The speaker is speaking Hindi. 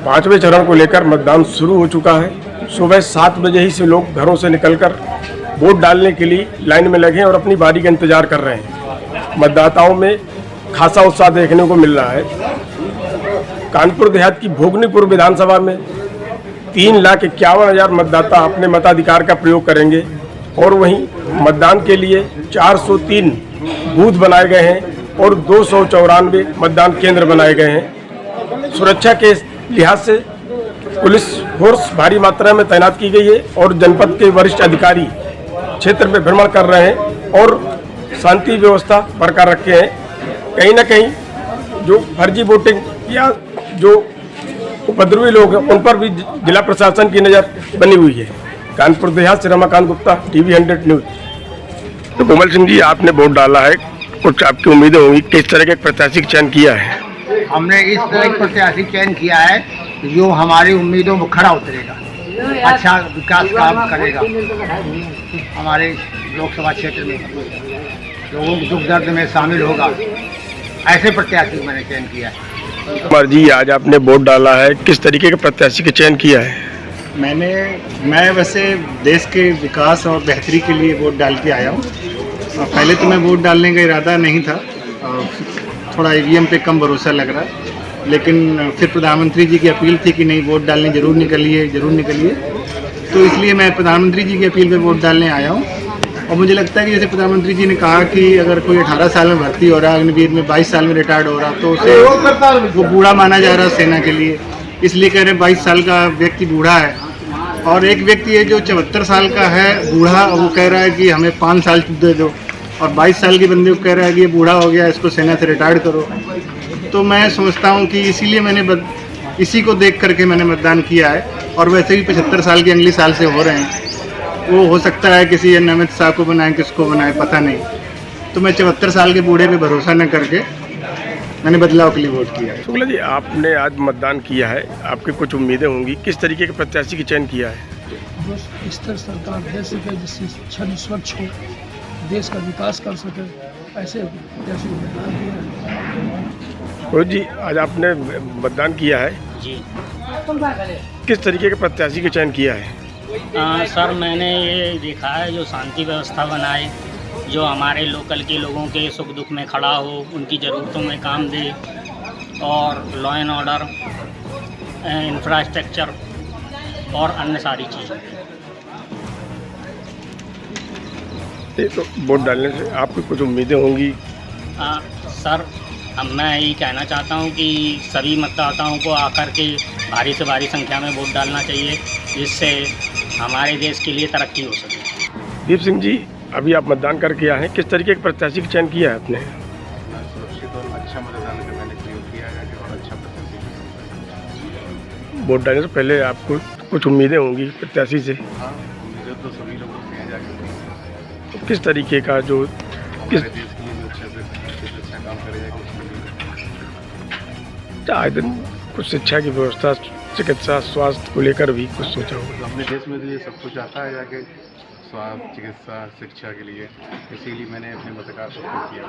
पांचवें चरण को लेकर मतदान शुरू हो चुका है। सुबह 7 बजे ही से लोग घरों से निकलकर वोट डालने के लिए लाइन में लगे हैं और अपनी बारी का इंतजार कर रहे हैं। मतदाताओं में खासा उत्साह देखने को मिल रहा है। कानपुर देहात की भोगनीपुर विधानसभा में 3,51,000 मतदाता अपने मताधिकार का प्रयोग करेंगे और वहीं मतदान के लिए 403 बूथ बनाए गए हैं और 294 मतदान केंद्र बनाए गए हैं। सुरक्षा के लिहाज से पुलिस फोर्स भारी मात्रा में तैनात की गई है और जनपद के वरिष्ठ अधिकारी क्षेत्र में भ्रमण कर रहे हैं और शांति व्यवस्था बरकरार रखे हैं। कहीं ना कहीं जो फर्जी वोटिंग या जो उपद्रवी लोग हैं उन पर भी जिला प्रशासन की नज़र बनी हुई है। कानपुर देहात से रमाकांत गुप्ता, टीवी 100 न्यूज। तो कोमल सिंह जी, आपने वोट डाला है, कुछ आपकी उम्मीदें होंगी, किस तरह के प्रत्याशी का चयन किया है? हमने इस तरह का प्रत्याशी चयन किया है जो हमारी उम्मीदों में खरा उतरेगा, अच्छा विकास काम करेगा, हमारे लोकसभा क्षेत्र में लोगों के दुख दर्द में शामिल होगा, ऐसे प्रत्याशी मैंने चयन किया है। कुमार जी, आज आपने वोट डाला है, किस तरीके के प्रत्याशी का चयन किया है? मैं वैसे देश के विकास और बेहतरी के लिए वोट डाल के आया हूँ। पहले तो मैं वोट डालने का इरादा नहीं था, थोड़ा ईवीएम पे कम भरोसा लग रहा, लेकिन फिर प्रधानमंत्री जी की अपील थी कि नहीं वोट डालने ज़रूर निकलिए, तो इसलिए मैं प्रधानमंत्री जी की अपील पे वोट डालने आया हूँ। और मुझे लगता है कि जैसे प्रधानमंत्री जी ने कहा कि अगर कोई 18 साल में भर्ती हो रहा है, अग्निवीर में 22 साल में रिटायर्ड हो रहा, तो उसे वो बूढ़ा माना जा रहा है सेना के लिए, इसलिए कह रहे हैं 22 साल का व्यक्ति बूढ़ा है। और एक व्यक्ति है जो 74 साल का है बूढ़ा, वो कह रहा है कि हमें 5 साल दे दो, और 22 साल के बंदे को कह रहा है कि ये बूढ़ा हो गया, इसको सेना से रिटायर्ड करो। तो मैं समझता हूँ कि इसीलिए मैंने इसी को देख करके मैंने मतदान किया है। और वैसे भी 75 साल के अगले साल से हो रहे हैं, वो हो सकता है किसी अमित शाह को बनाए, किसको बनाए पता नहीं। तो मैं 74 साल के बूढ़े पे भरोसा न करके मैंने बदलाव के लिए वोट किया है। शुक्ला जी, आपने आज मतदान किया है, आपकी कुछ उम्मीदें होंगी, किस तरीके के प्रत्याशी का चयन किया है? स्थिर सरकार दे सके, जिससे छवि स्वच्छ हो, देश का विकास कर सके, ऐसे प्रत्याशी को मतदान किया है। रोहित जी, आज आपने मतदान किया है जी। किस तरीके के प्रत्याशी का चयन किया है? सर, मैंने ये देखा है जो शांति व्यवस्था बनाए, जो हमारे लोकल के लोगों के सुख दुख में खड़ा हो, उनकी ज़रूरतों में काम दे, और लॉ एंड ऑर्डर, इंफ्रास्ट्रक्चर और अन्य सारी चीज़ें। तो वोट डालने से आपकी कुछ उम्मीदें होंगी? सर, अब मैं यही कहना चाहता हूँ कि सभी मतदाताओं को आकर के भारी से भारी संख्या में वोट डालना चाहिए, जिससे हमारे देश के लिए तरक्की हो सके। दीप सिंह जी, अभी आप मतदान करके आए हैं, किस तरीके के प्रत्याशी का चयन किया है आपने? सुरक्षित और अच्छा मतदान का मैंने प्रयोग किया है और अच्छा प्रत्याशी। वोट डालने से पहले आपको कुछ उम्मीदें होंगी प्रत्याशी से? हाँ, उम्मीदें तो सभी लोगों से हैं जाके। तो किस तरीके का जो हमारे देश के लिए जो अच्छा काम करेगा, आए दिन कुछ शिक्षा की व्यवस्था, चिकित्सा, स्वास्थ्य को लेकर भी कुछ सोचा होगा? तो अपने देश में तो ये सब कुछ आता है जाके, स्वास्थ्य, चिकित्सा, शिक्षा के लिए, इसीलिए मैंने अपने मताधिकार को प्रयोग किया।